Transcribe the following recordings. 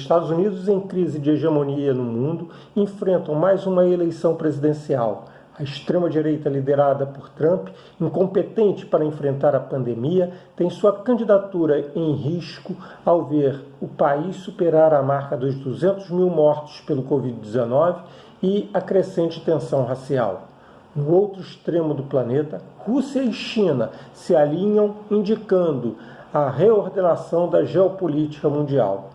Estados Unidos, em crise de hegemonia no mundo, enfrentam mais uma eleição presidencial. A extrema-direita, liderada por Trump, incompetente para enfrentar a pandemia, tem sua candidatura em risco ao ver o país superar a marca dos 200 mil mortos pelo Covid-19 e a crescente tensão racial. No outro extremo do planeta, Rússia e China se alinham, indicando a reordenação da geopolítica mundial.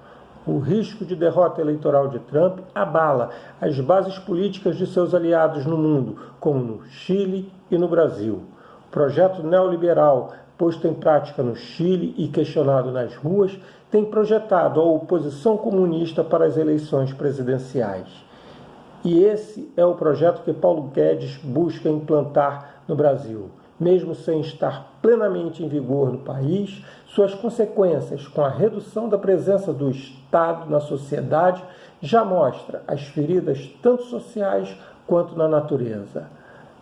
O risco de derrota eleitoral de Trump abala as bases políticas de seus aliados no mundo, como no Chile e no Brasil. O projeto neoliberal, posto em prática no Chile e questionado nas ruas, tem projetado a oposição comunista para as eleições presidenciais. E esse é o projeto que Paulo Guedes busca implantar no Brasil. Mesmo sem estar plenamente em vigor no país, suas consequências com a redução da presença do Estado na sociedade já mostra as feridas tanto sociais quanto na natureza.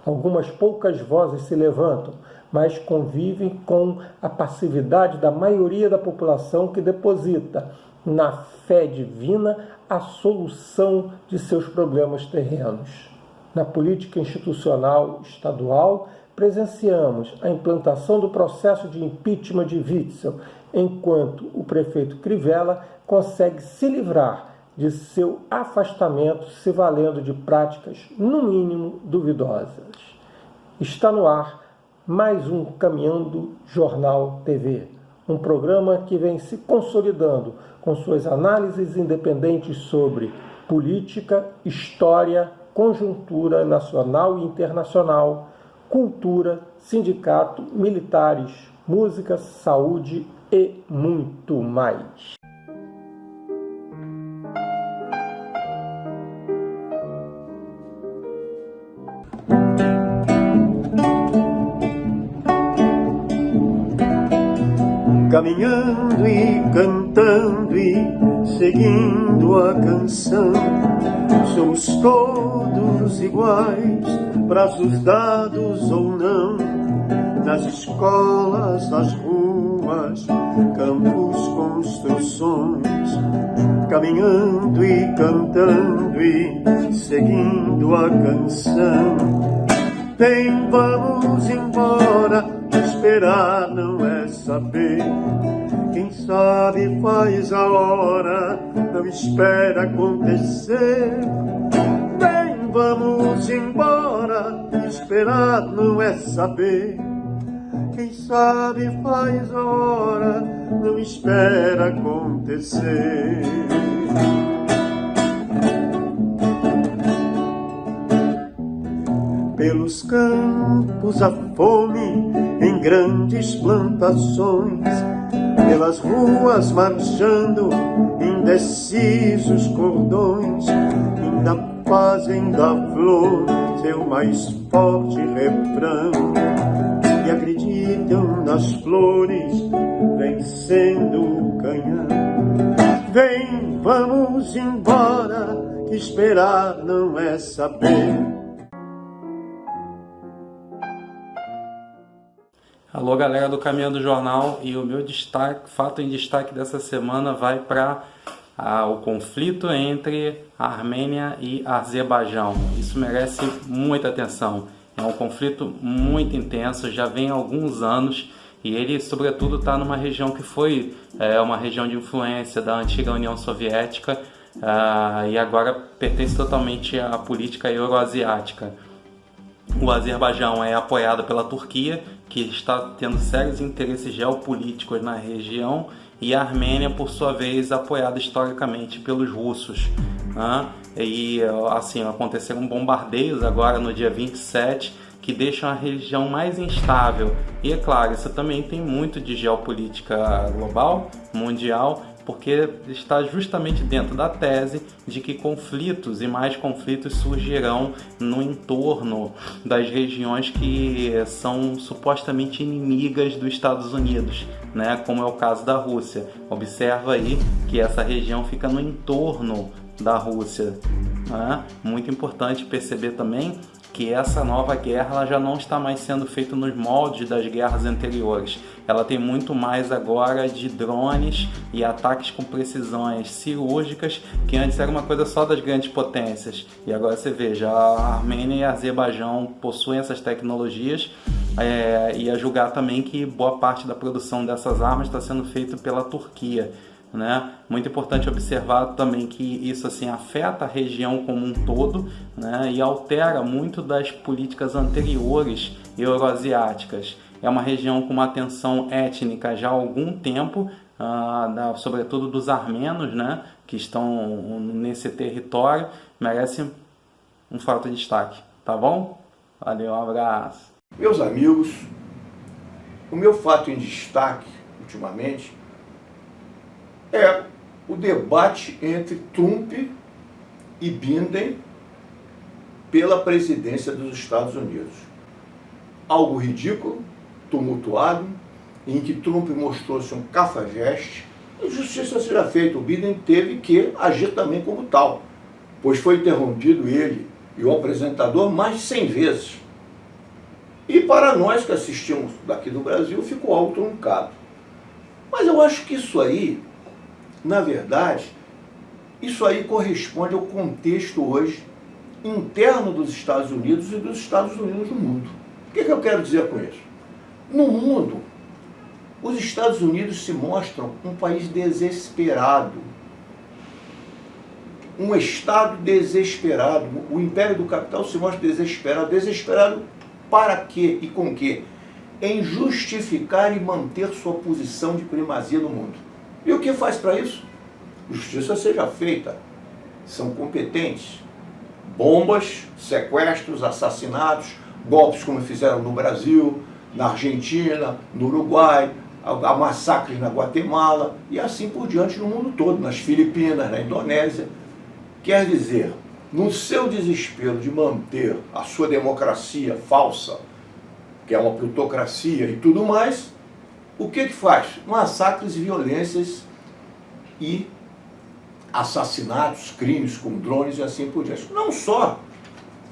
Algumas poucas vozes se levantam, mas convivem com a passividade da maioria da população que deposita na fé divina a solução de seus problemas terrenos. Na política institucional estadual, presenciamos a implantação do processo de impeachment de Witzel, enquanto o prefeito Crivella consegue se livrar de seu afastamento se valendo de práticas, no mínimo, duvidosas. Está no ar mais um Caminhando Jornal TV, um programa que vem se consolidando com suas análises independentes sobre política, história, conjuntura nacional e internacional, cultura, sindicato, militares, música, saúde e muito mais. Caminhando e cantando e seguindo a canção, somos todos iguais, braços dados ou não, nas escolas, nas ruas, campos, construções, caminhando e cantando e seguindo a canção. Bem, vamos embora, esperar não é saber, quem sabe faz a hora, não espera acontecer. Bem, vamos embora, esperar não é saber, quem sabe faz a hora, não espera acontecer. Pelos campos a fome em grandes plantações, pelas ruas marchando indecisos cordões, ainda fazem da flor seu mais forte refrão e acreditam nas flores vencendo o canhão. Vem, vamos embora, que esperar não é saber. Alô, galera do Caminhando Jornal, e o meu fato em destaque dessa semana vai para o conflito entre a Armênia e Azerbaijão. Isso merece muita atenção. É um conflito muito intenso, já vem há alguns anos, e ele, sobretudo, está numa região que foi uma região de influência da antiga União Soviética e agora pertence totalmente à política euroasiática. O Azerbaijão é apoiado pela Turquia, que está tendo sérios interesses geopolíticos na região, e a Armênia, por sua vez, apoiada historicamente pelos russos. E assim, aconteceram bombardeios agora no dia 27, que deixam a região mais instável. E é claro, isso também tem muito de geopolítica global, mundial, porque está justamente dentro da tese de que conflitos e mais conflitos surgirão no entorno das regiões que são supostamente inimigas dos Estados Unidos, né? Como é o caso da Rússia. Observa aí que essa região fica no entorno da Rússia. Muito importante perceber também que essa nova guerra ela já não está mais sendo feita nos moldes das guerras anteriores. Ela tem muito mais agora de drones e ataques com precisões cirúrgicas, que antes era uma coisa só das grandes potências. E agora você veja, a Armênia e a Azerbaijão possuem essas tecnologias, e a julgar também que boa parte da produção dessas armas está sendo feita pela Turquia, né? Muito importante observar também que isso assim afeta a região como um todo, né? E altera muito das políticas anteriores euroasiáticas. É uma região com uma tensão étnica já há algum tempo, sobretudo dos armenos, né? Que estão nesse território, merece um forte destaque, tá bom? Valeu, um abraço. Meus amigos, o meu fato em destaque ultimamente é o debate entre Trump e Biden pela presidência dos Estados Unidos. Algo ridículo, tumultuado, em que Trump mostrou-se um cafajeste. Injustiça seja feita, o Biden teve que agir também como tal, pois foi interrompido ele e o apresentador mais de 100 vezes. E para nós que assistimos daqui do Brasil, ficou algo truncado. Mas eu acho que isso aí, na verdade, isso aí corresponde ao contexto hoje interno dos Estados Unidos e dos Estados Unidos no mundo. O que eu quero dizer com isso? No mundo, os Estados Unidos se mostram um país desesperado, um Estado desesperado. O império do capital se mostra desesperado. Desesperado para quê e com quê? Em justificar e manter sua posição de primazia no mundo. E o que faz para isso? Justiça seja feita. São competentes. Bombas, sequestros, assassinatos, golpes como fizeram no Brasil, na Argentina, no Uruguai, há massacres na Guatemala e assim por diante no mundo todo, nas Filipinas, na Indonésia. Quer dizer, no seu desespero de manter a sua democracia falsa, que é uma plutocracia e tudo mais, o que faz? Massacres, violências e assassinatos, crimes com drones e assim por diante. Não só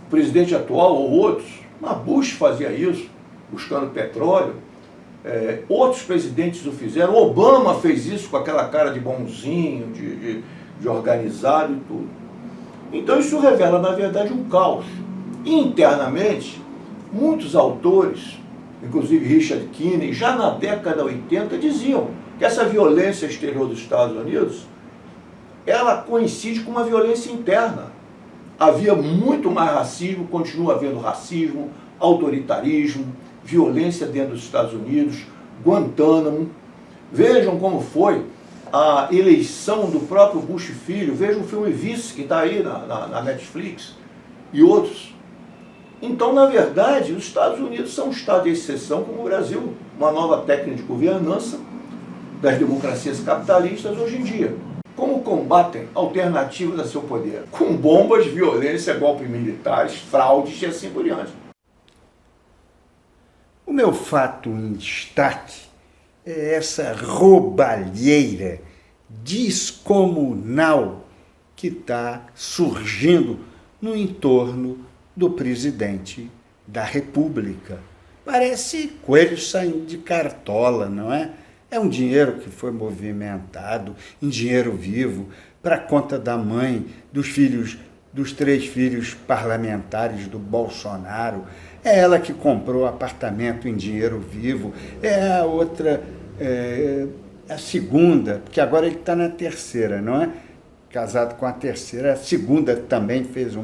o presidente atual ou outros, mas Bush fazia isso, buscando petróleo, outros presidentes o fizeram, Obama fez isso com aquela cara de bonzinho, de organizado e tudo. Então isso revela, na verdade, um caos. E, internamente, muitos autores, inclusive Richard Kinney, já na década de 80, diziam que essa violência exterior dos Estados Unidos, ela coincide com uma violência interna. Havia muito mais racismo, continua havendo racismo, autoritarismo, violência dentro dos Estados Unidos, Guantánamo. Vejam como foi a eleição do próprio Bush filho, vejam o filme Vice, que está aí na Netflix, e outros. Então, na verdade, os Estados Unidos são um estado de exceção, como o Brasil, uma nova técnica de governança das democracias capitalistas hoje em dia. Como combatem alternativas a seu poder? Com bombas, violência, golpes militares, fraudes e assim por diante. O meu fato em destaque é essa roubalheira descomunal que está surgindo no entorno do presidente da República. Parece coelho saindo de cartola, não é? É um dinheiro que foi movimentado em dinheiro vivo para a conta da mãe, dos filhos, dos 3 filhos parlamentares do Bolsonaro. É ela que comprou o apartamento em dinheiro vivo. É a outra, a segunda, porque agora ele está na terceira, não é? Casado com a terceira. A segunda também fez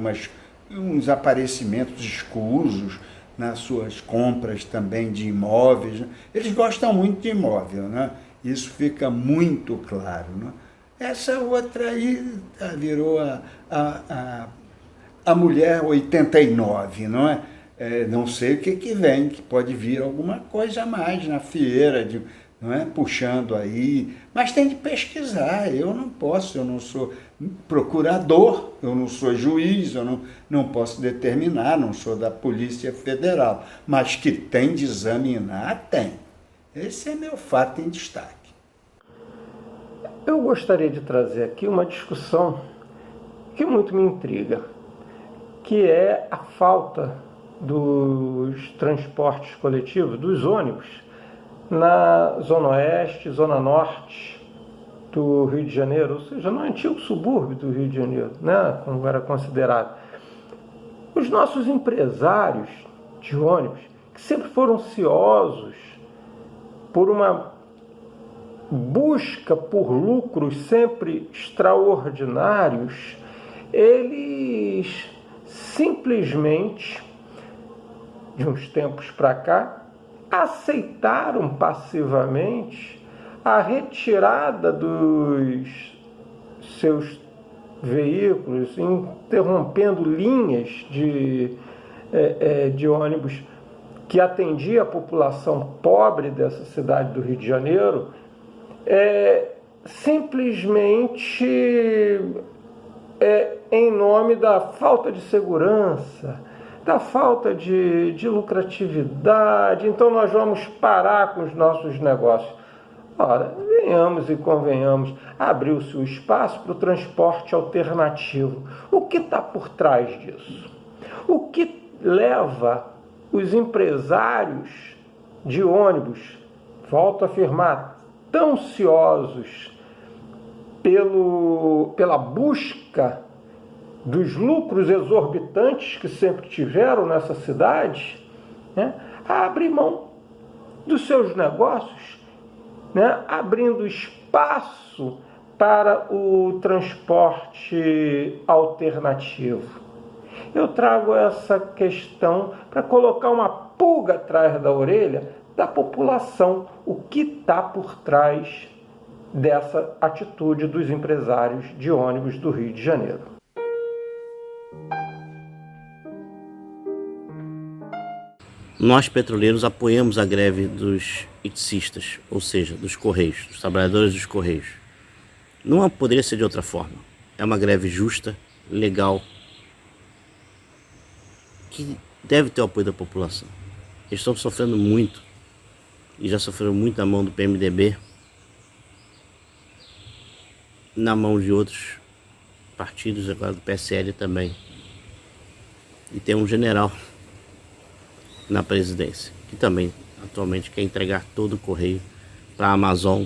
uns aparecimentos escusos nas suas compras também de imóveis. Eles gostam muito de imóvel, né? Isso fica muito claro, né? Essa outra aí virou a mulher 89, não é? Não sei o que vem, que pode vir alguma coisa a mais na feira, não é? Puxando aí, mas tem de pesquisar. Eu não posso, eu não sou procurador, eu não sou juiz, eu não posso determinar, não sou da Polícia Federal, mas que tem de examinar, tem. Esse é meu fato em destaque. Eu gostaria de trazer aqui uma discussão que muito me intriga, que é a falta dos transportes coletivos, dos ônibus, na Zona Oeste, Zona Norte do Rio de Janeiro, ou seja, no antigo subúrbio do Rio de Janeiro, né, como era considerado. Os nossos empresários de ônibus, que sempre foram ciosos por uma busca por lucros sempre extraordinários, eles simplesmente, de uns tempos para cá, aceitaram passivamente a retirada dos seus veículos, interrompendo linhas de ônibus que atendia a população pobre dessa cidade do Rio de Janeiro, simplesmente em nome da falta de segurança, da falta de lucratividade. Então nós vamos parar com os nossos negócios. Ora, venhamos e convenhamos, abriu-se o espaço para o transporte alternativo. O que está por trás disso? O que leva os empresários de ônibus, volto a afirmar, tão ansiosos pela busca dos lucros exorbitantes que sempre tiveram nessa cidade, né, a abrir mão dos seus negócios, né, abrindo espaço para o transporte alternativo. Eu trago essa questão para colocar uma pulga atrás da orelha da população, o que está por trás dessa atitude dos empresários de ônibus do Rio de Janeiro. Nós, petroleiros, apoiamos a greve dos iticistas, ou seja, dos Correios, dos trabalhadores dos Correios. Não poderia ser de outra forma. É uma greve justa, legal, que deve ter o apoio da população. Eles estão sofrendo muito, e já sofreram muito na mão do PMDB, na mão de outros partidos, agora do PSL também. E tem um general na presidência, que também atualmente quer entregar todo o correio para a Amazon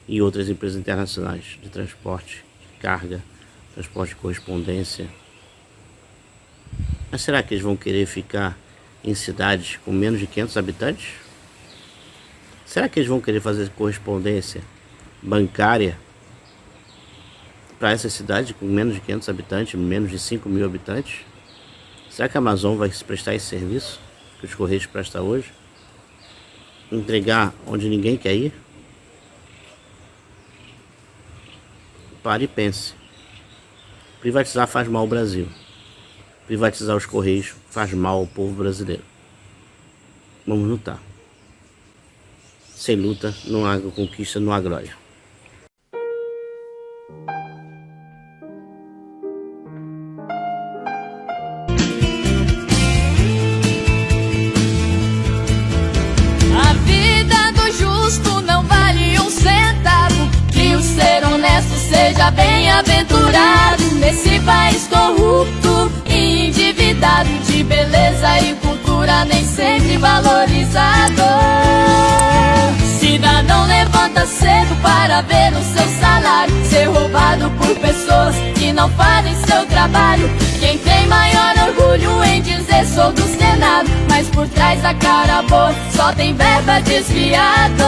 e outras empresas internacionais de transporte, de carga, transporte de correspondência. Mas será que eles vão querer ficar em cidades com menos de 500 habitantes? Será que eles vão querer fazer correspondência bancária para essa cidade com menos de 500 habitantes, menos de 5.000 habitantes? Será que a Amazon vai prestar esse serviço que os Correios prestam hoje? Entregar onde ninguém quer ir? Pare e pense. Privatizar faz mal ao Brasil. Privatizar os Correios faz mal ao povo brasileiro. Vamos lutar. Sem luta não há conquista, não há glória. A vida do justo não vale um centavo. Que o ser honesto seja bem-aventurado. Nesse país corrupto e endividado, de beleza e cultura nem sempre valorizado. Cidadão levanta cedo para ver o seu salário ser roubado por pessoas que não fazem seu trabalho. Quem tem maior orgulho em dizer sou do Senado, mas por trás da cara boa só tem verba desviada.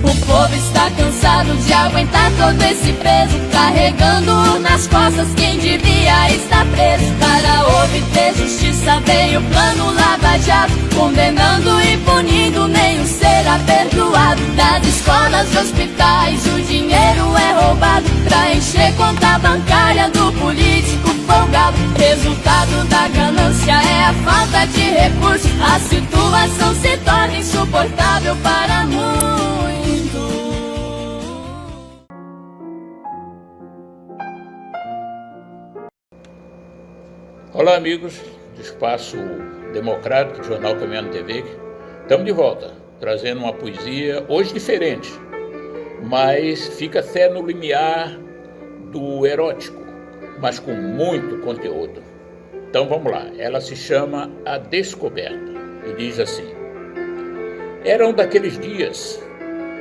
O povo está cansado de aguentar todo esse peso, carregando nas costas quem devia estar preso. Para obter justiça veio o plano Lava Jato, condenando e punindo, nenhum será perdoado. Das escolas e hospitais o dinheiro é roubado pra encher conta bancária do político folgado. Resultado da ganância é a falta de recursos. A situação se torna insuportável para muitos. Olá, amigos do Espaço Democrático do Jornal Caminhando TV. Estamos de volta, trazendo uma poesia, hoje diferente, mas fica até no limiar do erótico, mas com muito conteúdo. Então vamos lá, ela se chama A Descoberta e diz assim: eram daqueles dias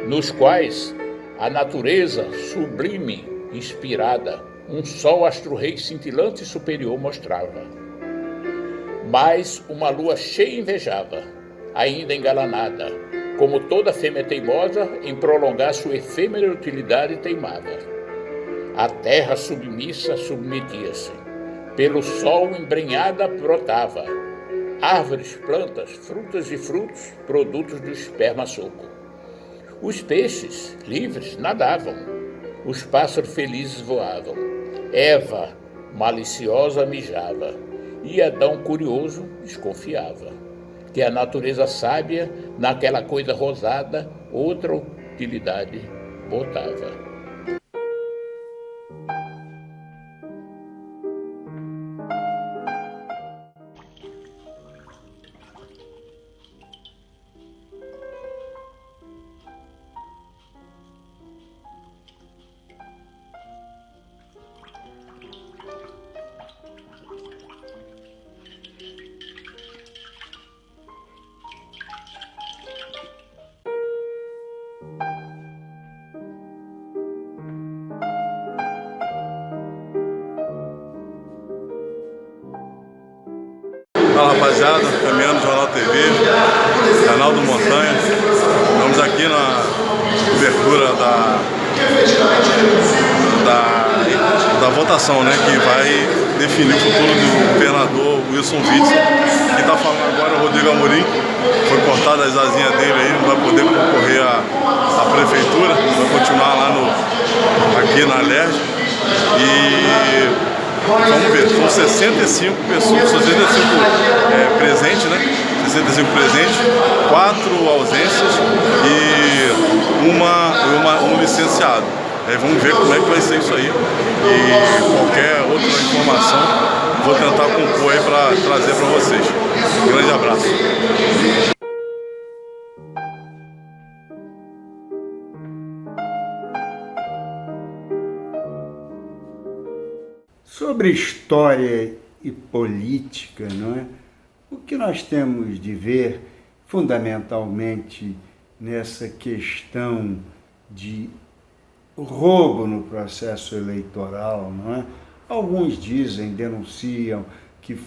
nos quais a natureza sublime, inspirada, um sol astro-rei cintilante e superior mostrava. Mas uma lua cheia invejava, ainda engalanada, como toda fêmea teimosa, em prolongar sua efêmera utilidade teimava. A terra submissa submetia-se, pelo sol embrenhada brotava, árvores, plantas, frutas e frutos, produtos do esperma soco. Os peixes, livres, nadavam, os pássaros felizes voavam, Eva, maliciosa, mijava, e Adão, curioso, desconfiava, que a natureza sábia, naquela coisa rosada, outra utilidade botava. Fala rapaziada, caminhando no Jornal TV, canal do Montanha. Estamos aqui na cobertura da votação, né, que vai definir o futuro do governador Wilson Witzel. Quem está falando agora é o Rodrigo Amorim. Foi cortada as asinhas dele aí, não vai poder concorrer à prefeitura, vai continuar lá aqui na Alerj. E vamos ver, são 65 pessoas, 65 presentes, né? 65 presentes, 4 ausências e um licenciado. Vamos ver como é que vai ser isso aí. E qualquer outra informação, vou tentar compor aí para trazer para vocês. Um grande abraço. Sobre história e política, não é? O que nós temos de ver fundamentalmente nessa questão de roubo no processo eleitoral, não é? Alguns denunciam que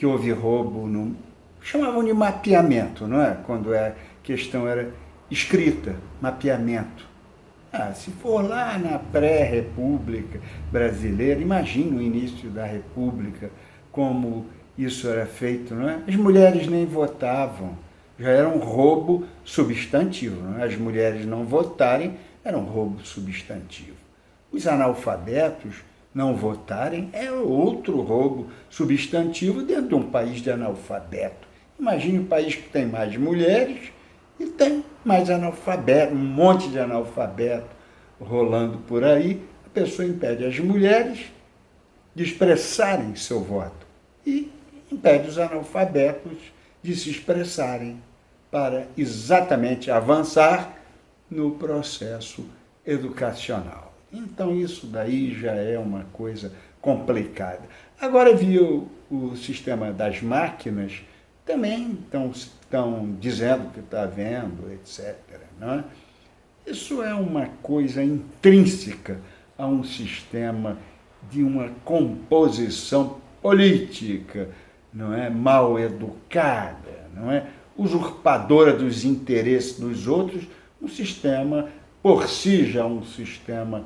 houve roubo chamavam de mapeamento, não é? Quando a questão era escrita, mapeamento. Se for lá na pré-república brasileira, imagina o início da república, como isso era feito, não é? As mulheres nem votavam, já era um roubo substantivo, não é? As mulheres não votarem era um roubo substantivo. Os analfabetos não votarem é outro roubo substantivo dentro de um país de analfabeto. Imagine um país que tem mais mulheres e tem mais analfabeto, um monte de analfabeto rolando por aí. A pessoa impede as mulheres de expressarem seu voto e impede os analfabetos de se expressarem para exatamente avançar no processo educacional. Então isso daí já é uma coisa complicada. Agora viu o sistema das máquinas, também estão dizendo que está vendo, etc. Não é? Isso é uma coisa intrínseca a um sistema de uma composição política, não é? Mal educada, não é? Usurpadora dos interesses dos outros, um sistema, por si já um sistema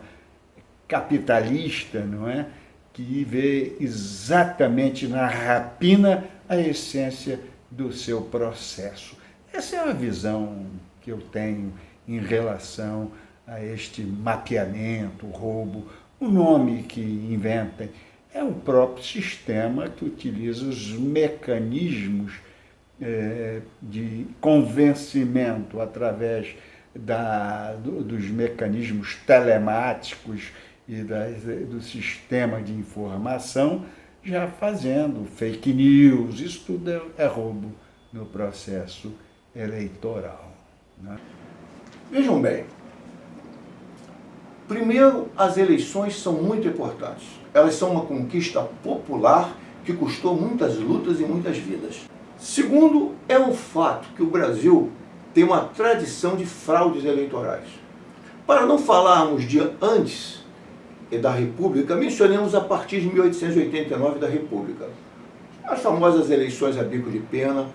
capitalista, não é? Que vê exatamente na rapina a essência do seu processo. Essa é uma visão que eu tenho em relação a este mapeamento, roubo, o nome que inventem. É o próprio sistema que utiliza os mecanismos de convencimento através dos mecanismos telemáticos e do sistema de informação, já fazendo fake news. Isso tudo é roubo no processo eleitoral, né? Vejam bem, primeiro, as eleições são muito importantes. Elas são uma conquista popular que custou muitas lutas e muitas vidas. Segundo, é um fato que o Brasil tem uma tradição de fraudes eleitorais. Para não falarmos de antes da República, mencionemos a partir de 1889 da República. As famosas eleições a bico de pena,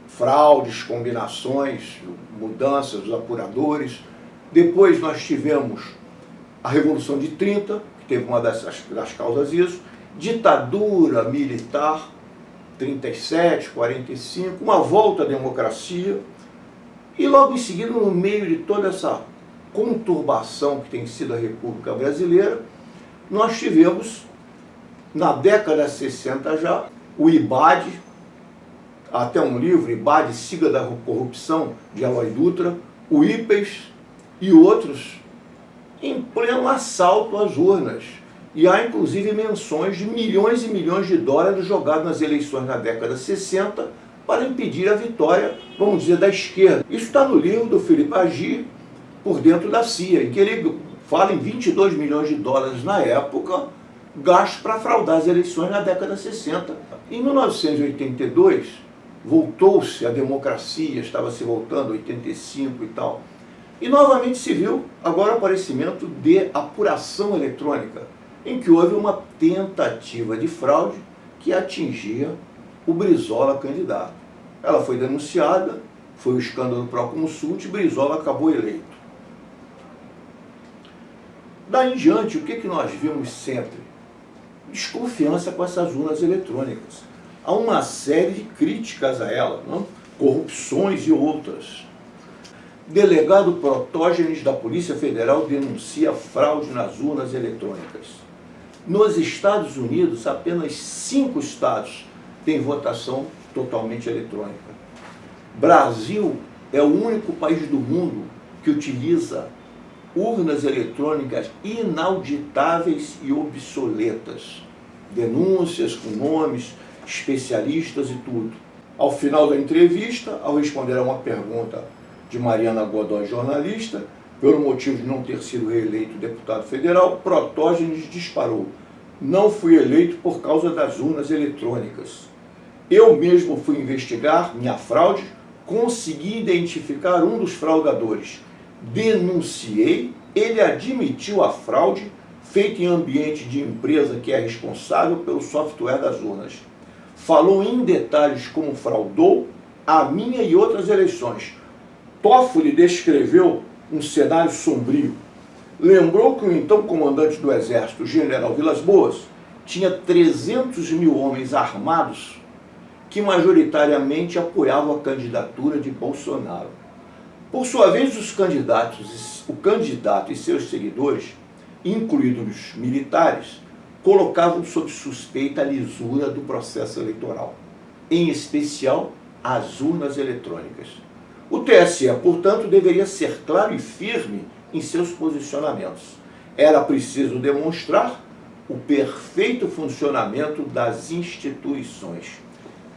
fraudes, combinações, mudanças dos apuradores. Depois nós tivemos a Revolução de 30, que teve uma das causas isso, ditadura militar, 37, 45, uma volta à democracia, e logo em seguida, no meio de toda essa conturbação que tem sido a República Brasileira, nós tivemos, na década de 60 já, o IBAD, até um livro, IBAD, Siga da Corrupção, de Eloy Dutra, o IPES e outros, em pleno assalto às urnas. E há inclusive menções de milhões e milhões de dólares jogados nas eleições na década de 60 para impedir a vitória, vamos dizer, da esquerda. Isso está no livro do Felipe Agi, Por Dentro da CIA, em que ele fala em 22 milhões de dólares na época, gastos para fraudar as eleições na década de 60. Em 1982, voltou-se a democracia, estava se voltando, 85 e tal. E novamente se viu agora o aparecimento de apuração eletrônica, em que houve uma tentativa de fraude que atingia o Brizola candidato. Ela foi denunciada, foi o escândalo Proconsult e Brizola acabou eleito. Daí em diante, o que nós vimos sempre? Desconfiança com essas urnas eletrônicas. Há uma série de críticas a ela, não? Corrupções e outras. Delegado Protógenes da Polícia Federal denuncia fraude nas urnas eletrônicas. Nos Estados Unidos, apenas 5 estados têm votação totalmente eletrônica. Brasil é o único país do mundo que utiliza urnas eletrônicas inauditáveis e obsoletas. Denúncias com nomes, especialistas e tudo. Ao final da entrevista, ao responder a uma pergunta de Mariana Godoy, jornalista, pelo motivo de não ter sido reeleito deputado federal, Protógenes disparou: não fui eleito por causa das urnas eletrônicas. Eu mesmo fui investigar minha fraude, consegui identificar um dos fraudadores. Denunciei, ele admitiu a fraude feita em ambiente de empresa que é responsável pelo software das urnas. Falou em detalhes como fraudou a minha e outras eleições. Toffoli descreveu um cenário sombrio. Lembrou que o então comandante do Exército, o general Vilas Boas, tinha 300 mil homens armados que majoritariamente apoiavam a candidatura de Bolsonaro. Por sua vez, o candidato e seus seguidores, incluídos os militares, colocavam sob suspeita a lisura do processo eleitoral, em especial as urnas eletrônicas. O TSE, portanto, deveria ser claro e firme em seus posicionamentos. Era preciso demonstrar o perfeito funcionamento das instituições.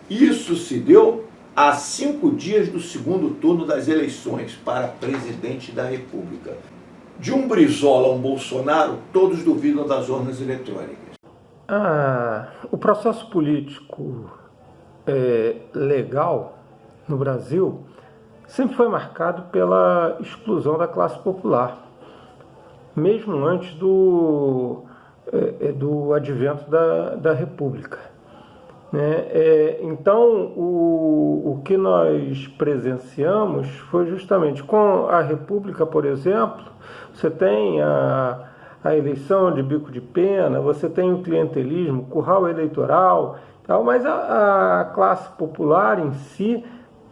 Isso se deu a 5 dias do segundo turno das eleições para presidente da República. De um Brizola a um Bolsonaro, todos duvidam das urnas eletrônicas. O processo político legal no Brasil sempre foi marcado pela exclusão da classe popular, mesmo antes do advento da República. Então, o que nós presenciamos foi justamente com a República, por exemplo, você tem a eleição de bico de pena, você tem o clientelismo, curral eleitoral, tal, mas a classe popular em si,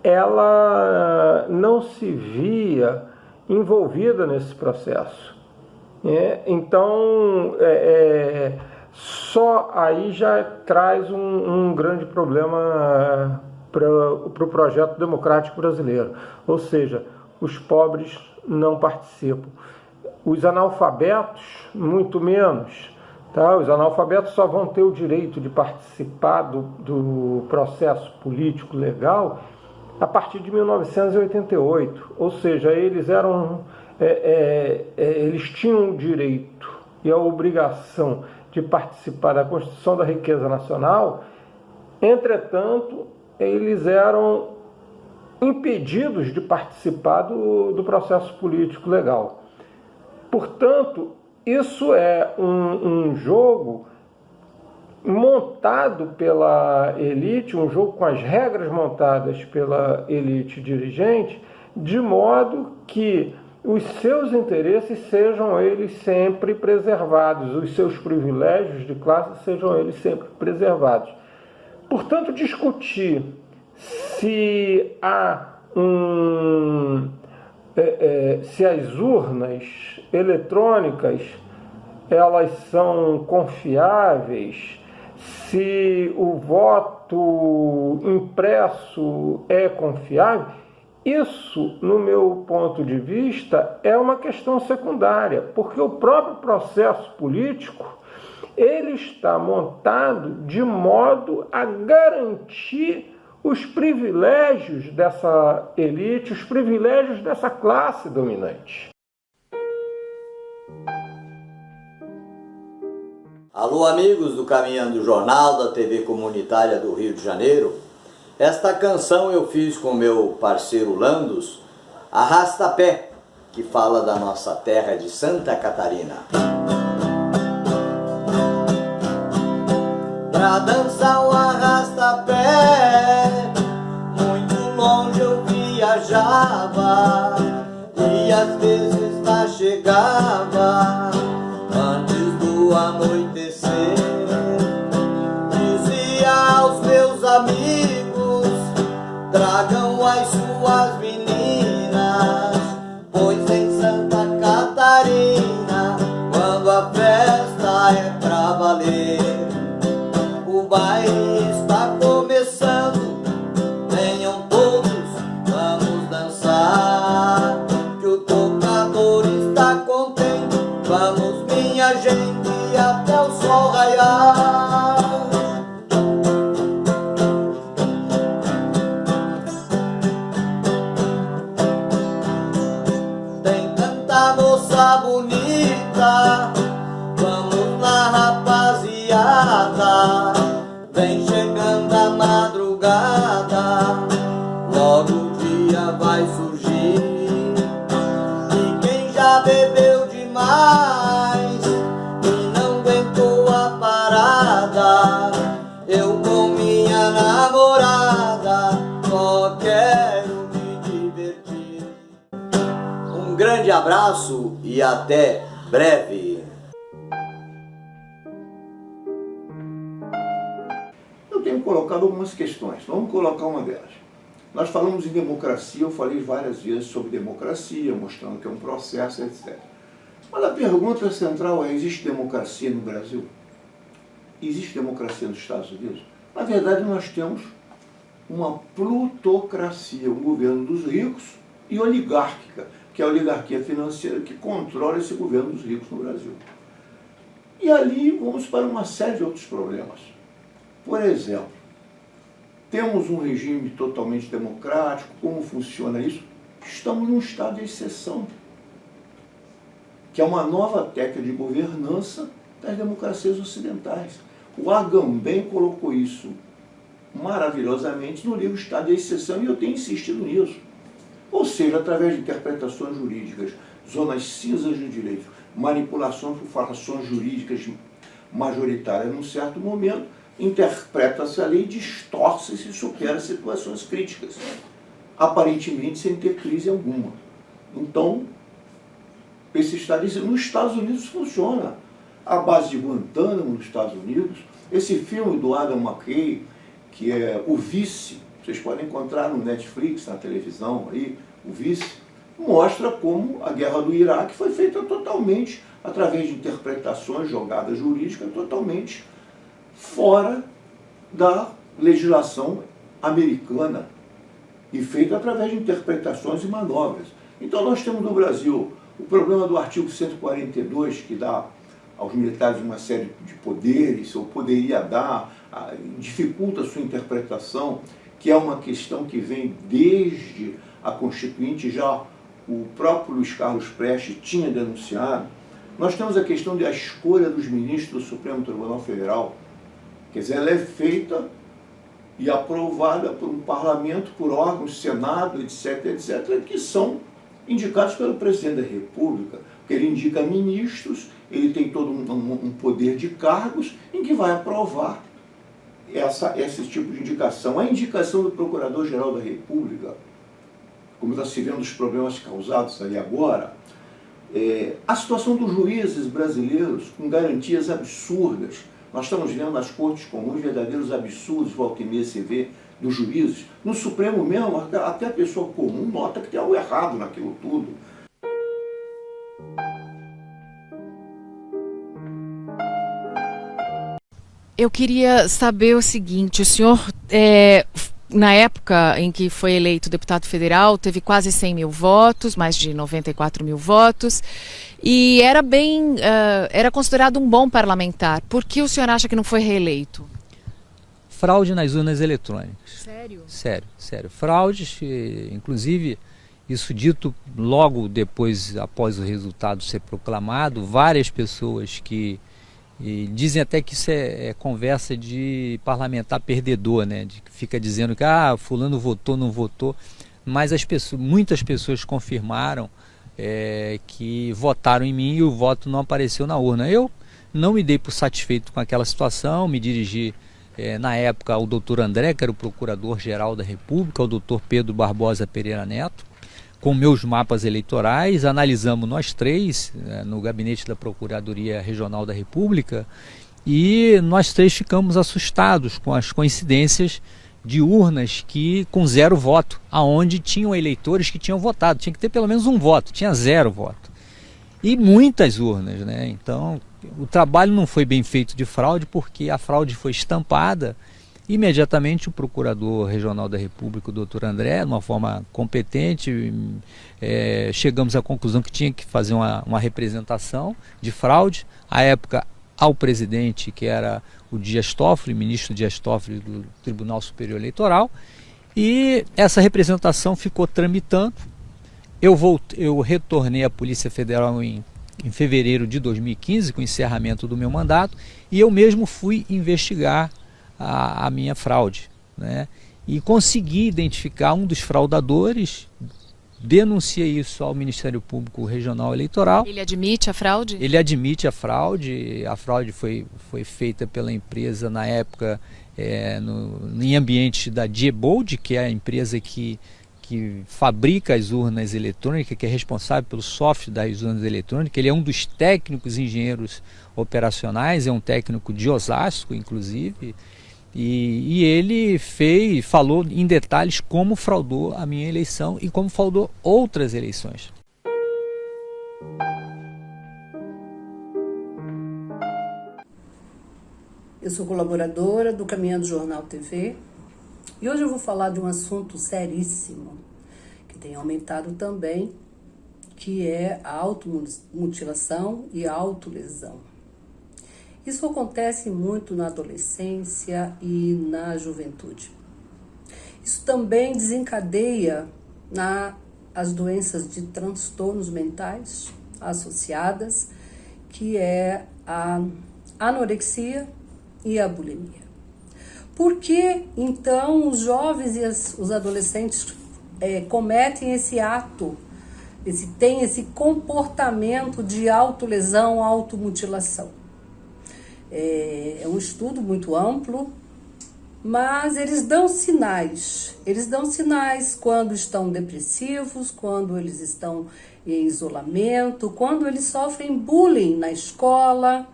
ela não se via envolvida nesse processo. Então, só aí já traz um grande problema para o projeto democrático brasileiro. Ou seja, os pobres não participam. Os analfabetos, muito menos. Tá? Os analfabetos só vão ter o direito de participar do processo político legal a partir de 1988. Ou seja, eles eles tinham o direito e a obrigação de participar da construção da riqueza nacional. Entretanto, eles eram impedidos de participar do processo político legal. Portanto, isso é um jogo montado pela elite, um jogo com as regras montadas pela elite dirigente, de modo que os seus interesses sejam eles sempre preservados, os seus privilégios de classe sejam eles sempre preservados. Portanto, discutir se se as urnas eletrônicas elas são confiáveis, se o voto impresso é confiável, isso, no meu ponto de vista, é uma questão secundária, porque o próprio processo político ele está montado de modo a garantir os privilégios dessa elite, os privilégios dessa classe dominante. Alô, amigos do Caminhando Jornal da TV Comunitária do Rio de Janeiro. Esta canção eu fiz com meu parceiro Landos, Arrasta-Pé, que fala da nossa terra de Santa Catarina. Pra dançar o arrasta-pé, muito longe eu viajava, e às vezes lá chegava antes do anoitecer. Dizia aos meus amigos, tragam as suas meninas, pois em Santa Catarina, quando a festa é pra valer, o baile está começando, venham todos, vamos dançar, que o tocador está contente, vamos minha gente até o sol raiar. Tem tanta moça bonita, vamos lá rapaziada, vem chegando a madrugada, logo o dia vai surgir, e quem já bebeu demais e não aguentou a parada, eu com minha namorada só quero me divertir. Um grande abraço e até breve. Eu tenho colocado algumas questões, vamos colocar uma delas. Nós falamos em democracia, eu falei várias vezes sobre democracia, mostrando que é um processo, etc. Mas a pergunta central é, existe democracia no Brasil? Existe democracia nos Estados Unidos? Na verdade, nós temos uma plutocracia, um governo dos ricos e oligárquica, que é a oligarquia financeira que controla esse governo dos ricos no Brasil. E ali vamos para uma série de outros problemas. Por exemplo, temos um regime totalmente democrático, como funciona isso? Estamos num estado de exceção, que é uma nova técnica de governança das democracias ocidentais. O Agamben colocou isso maravilhosamente no livro Estado de Exceção, e eu tenho insistido nisso. Ou seja, através de interpretações jurídicas, zonas cinzas do direito, manipulações por fações jurídicas majoritárias num certo momento, interpreta-se a lei, distorce-se e supera situações críticas, aparentemente sem ter crise alguma. Então, esse Estado, nos Estados Unidos funciona. A base de Guantánamo, nos Estados Unidos, esse filme do Adam McKay, que é O Vice, vocês podem encontrar no Netflix, na televisão, aí, O Vice, mostra como a guerra do Iraque foi feita totalmente através de interpretações, jogadas jurídicas, totalmente fora da legislação americana e feita através de interpretações e manobras. Então nós temos no Brasil o problema do artigo 142, que dá aos militares uma série de poderes, ou poderia dar, dificulta a sua interpretação, que é uma questão que vem desde a Constituinte, já o próprio Luiz Carlos Prestes tinha denunciado. Nós temos a questão da escolha dos ministros do Supremo Tribunal Federal. Quer dizer, ela é feita e aprovada por um parlamento, por órgãos, Senado, etc., etc., que são indicados pelo presidente da República, porque ele indica ministros, ele tem todo um poder de cargos em que vai aprovar esse tipo de indicação. A indicação do Procurador-Geral da República, como está se vendo os problemas causados ali agora, a situação dos juízes brasileiros com garantias absurdas. Nós estamos vendo nas cortes comuns verdadeiros absurdos, volta e meia se vê, dos juízes. No Supremo mesmo, até a pessoa comum nota que tem algo errado naquilo tudo. Eu queria saber o seguinte, o senhor, na época em que foi eleito deputado federal, teve quase 100 mil votos, mais de 94 mil votos, e era considerado um bom parlamentar. Por que o senhor acha que não foi reeleito? Fraude nas urnas eletrônicas. Sério? Sério. Fraudes, inclusive, isso dito logo depois, após o resultado ser proclamado, várias pessoas que dizem até que isso é conversa de parlamentar perdedor, né? De que fica dizendo que fulano votou, não votou, mas muitas pessoas confirmaram que votaram em mim e o voto não apareceu na urna. Eu não me dei por satisfeito com aquela situação, me dirigi na época ao doutor André, que era o Procurador-Geral da República, ao doutor Pedro Barbosa Pereira Neto, com meus mapas eleitorais, analisamos nós três no gabinete da Procuradoria Regional da República e nós três ficamos assustados com as coincidências de urnas com 0 voto, aonde tinham eleitores que tinham votado, tinha que ter pelo menos um voto, tinha 0 voto. E muitas urnas, né? Então o trabalho não foi bem feito de fraude, porque a fraude foi estampada. Imediatamente o Procurador Regional da República, o doutor André, de uma forma competente, chegamos à conclusão que tinha que fazer uma representação de fraude. À época, ao presidente, que era o Dias Toffoli, ministro Dias Toffoli do Tribunal Superior Eleitoral, e essa representação ficou tramitando. Eu retornei à Polícia Federal em fevereiro de 2015, com o encerramento do meu mandato, e eu mesmo fui investigar a minha fraude, né? E consegui identificar um dos fraudadores, denunciei isso ao Ministério Público Regional Eleitoral. Ele admite a fraude? Ele admite a fraude foi feita pela empresa na época em ambiente da Diebold, que é a empresa que fabrica as urnas eletrônicas, que é responsável pelo software das urnas eletrônicas. Ele é um dos técnicos engenheiros operacionais, é um técnico de Osasco, inclusive, e ele falou em detalhes como fraudou a minha eleição e como fraudou outras eleições. Eu sou colaboradora do Caminhando Jornal TV e hoje eu vou falar de um assunto seríssimo que tem aumentado também, que é a automutilação e a autolesão. Isso acontece muito na adolescência e na juventude. Isso também desencadeia as doenças de transtornos mentais associadas, que é a anorexia e a bulimia. Por que, então, os jovens e os adolescentes cometem esse ato, têm esse comportamento de autolesão, automutilação? É um estudo muito amplo, mas eles dão sinais quando estão depressivos, quando eles estão em isolamento, quando eles sofrem bullying na escola.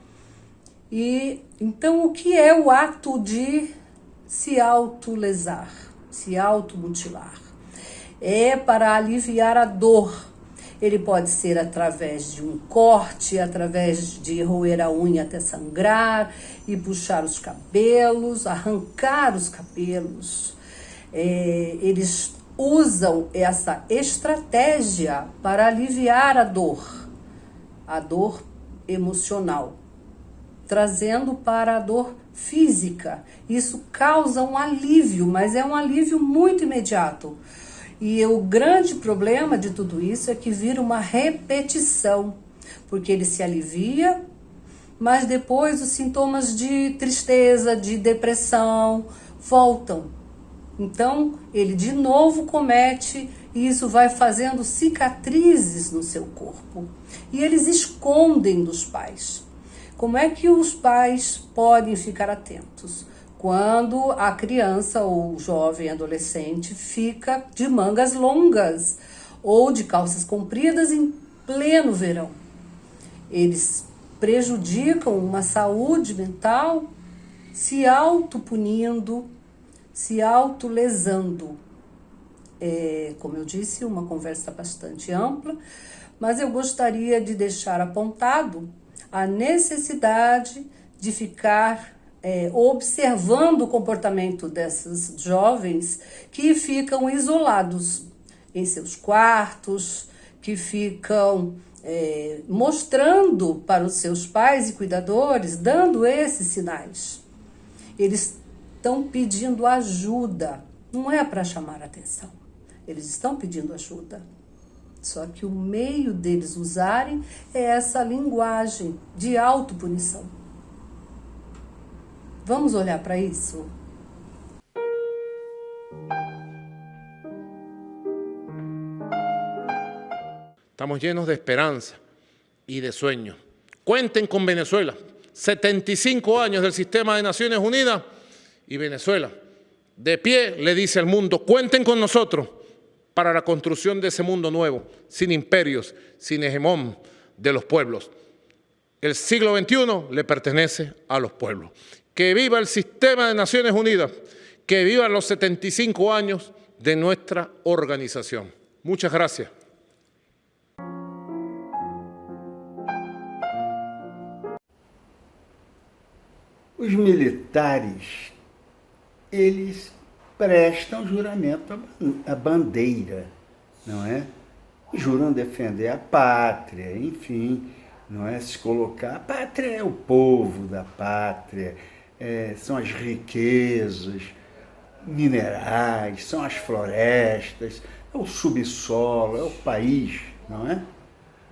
E então, o que é o ato de se autolesar, se automutilar? É para aliviar a dor. Ele pode ser através de um corte, através de roer a unha até sangrar e puxar os cabelos, arrancar os cabelos. Eles usam essa estratégia para aliviar a dor emocional, trazendo para a dor física. Isso causa um alívio, mas é um alívio muito imediato. E o grande problema de tudo isso é que vira uma repetição. porque ele se alivia, mas depois os sintomas de tristeza, de depressão voltam. Então, ele de novo comete e isso vai fazendo cicatrizes no seu corpo. E eles escondem dos pais. Como é que os pais podem ficar atentos? Quando a criança ou jovem adolescente fica de mangas longas ou de calças compridas em pleno verão. Eles prejudicam uma saúde mental se autopunindo, se autolesando. Como eu disse, uma conversa bastante ampla, mas eu gostaria de deixar apontado a necessidade de ficar observando o comportamento desses jovens que ficam isolados em seus quartos, que ficam mostrando para os seus pais e cuidadores, dando esses sinais. Eles estão pedindo ajuda, não é para chamar atenção. Eles estão pedindo ajuda. Só que o meio deles usarem é essa linguagem de autopunição. Vamos olhar para isso? Estamos llenos de esperanza y de sueños. Cuenten con Venezuela. 75 años del sistema de Naciones Unidas y Venezuela, de pie, le dice al mundo, cuenten con nosotros para la construcción de ese mundo nuevo, sin imperios, sin hegemón de los pueblos. El siglo XXI le pertenece a los pueblos. Que viva el sistema de Naciones Unidas, que vivan los 75 años de nuestra organización. Muchas gracias. Os militares, eles prestam juramento à bandeira, não é? Juram defender a pátria, enfim, não é? Se colocar, a pátria é o povo da pátria, são as riquezas minerais, são as florestas, é o subsolo, é o país, não é?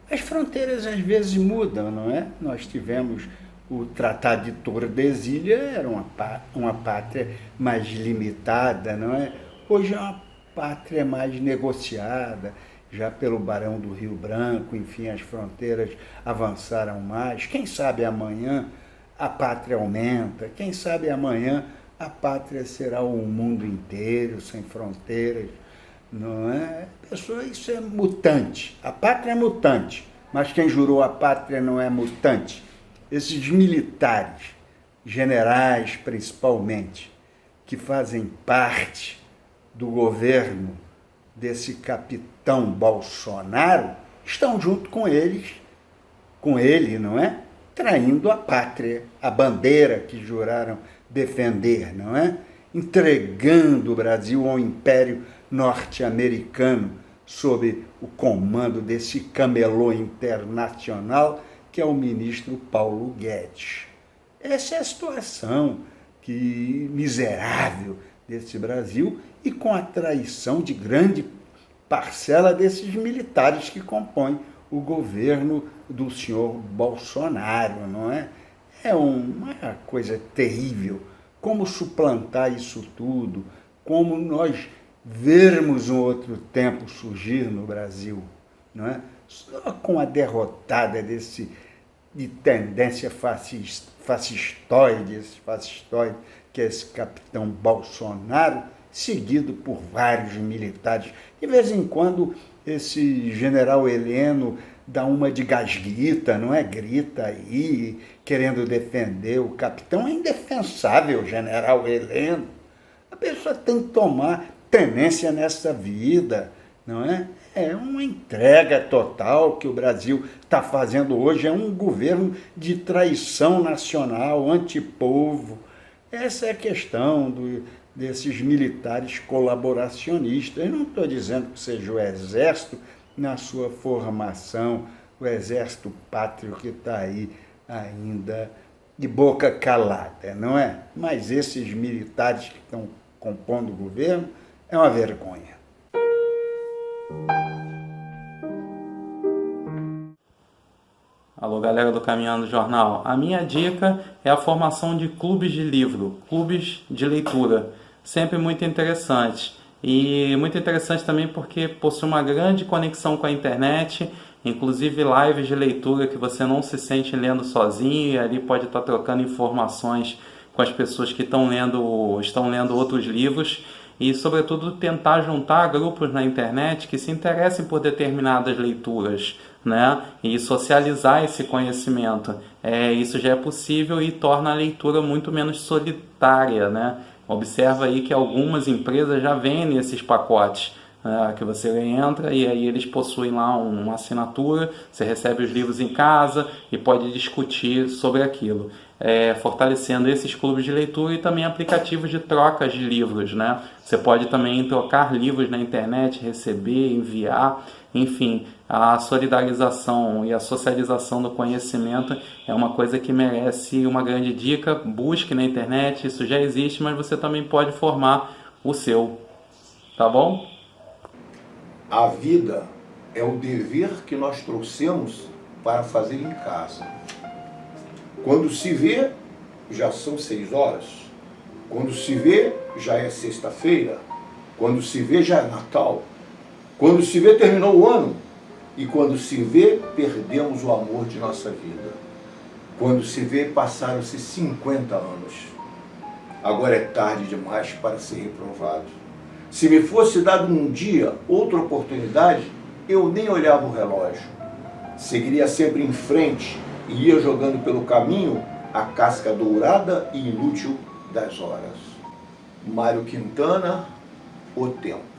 As fronteiras às vezes mudam, não é? Nós tivemos o Tratado de Tordesilhas, era uma pátria mais limitada, não é? Hoje é uma pátria mais negociada, já pelo Barão do Rio Branco, enfim, as fronteiras avançaram mais. Quem sabe amanhã a pátria aumenta, quem sabe amanhã a pátria será o mundo inteiro, sem fronteiras, não é? Pessoa, isso é mutante. A pátria é mutante, mas quem jurou a pátria não é mutante. Esses militares, generais principalmente, que fazem parte do governo desse capitão Bolsonaro, estão junto com ele, não é? Traindo a pátria, a bandeira que juraram defender, não é? Entregando o Brasil ao Império Norte-Americano sob o comando desse camelô internacional que é o ministro Paulo Guedes. Essa é a situação miserável desse Brasil e com a traição de grande parcela desses militares que compõem o governo do senhor Bolsonaro, não é? É uma coisa terrível. Como suplantar isso tudo? Como nós vermos um outro tempo surgir no Brasil, não é? Só com a derrotada de tendência fascistoide, que é esse capitão Bolsonaro, seguido por vários militares. De vez em quando, esse general Heleno dá uma de gasguita, não é? Grita aí, querendo defender o capitão. É indefensável, general Heleno. A pessoa tem que tomar tenência nessa vida, não é? É uma entrega total que o Brasil está fazendo hoje, é um governo de traição nacional, antipovo. Essa é a questão desses militares colaboracionistas. Eu não estou dizendo que seja o Exército na sua formação, o Exército Pátrio que está aí ainda de boca calada, não é? Mas esses militares que estão compondo o governo é uma vergonha. Alô, galera do Caminhando Jornal. A minha dica é a formação de clubes de livro, clubes de leitura. Sempre muito interessante. E muito interessante também porque possui uma grande conexão com a internet, inclusive lives de leitura que você não se sente lendo sozinho, e ali pode estar trocando informações com as pessoas que estão lendo outros livros. E, sobretudo, tentar juntar grupos na internet que se interessem por determinadas leituras, né? E socializar esse conhecimento. Isso já é possível e torna a leitura muito menos solitária, né? Observa aí que algumas empresas já vendem esses pacotes, que você entra e aí eles possuem lá uma assinatura, você recebe os livros em casa e pode discutir sobre aquilo. Fortalecendo esses clubes de leitura e também aplicativos de trocas de livros, né? Você pode também trocar livros na internet, receber, enviar, enfim, a solidarização e a socialização do conhecimento é uma coisa que merece uma grande dica. Busque na internet, isso já existe, mas você também pode formar o seu, tá bom? A vida é o dever que nós trouxemos para fazer em casa. Quando se vê, já são 6 horas. Quando se vê, já é sexta-feira. Quando se vê, já é Natal. Quando se vê, terminou o ano. E quando se vê, perdemos o amor de nossa vida. Quando se vê, passaram-se 50 anos. Agora é tarde demais para ser reprovado. Se me fosse dado um dia, outra oportunidade, eu nem olhava o relógio. Seguiria sempre em frente e ia jogando pelo caminho a casca dourada e inútil das horas. Mário Quintana, O Tempo.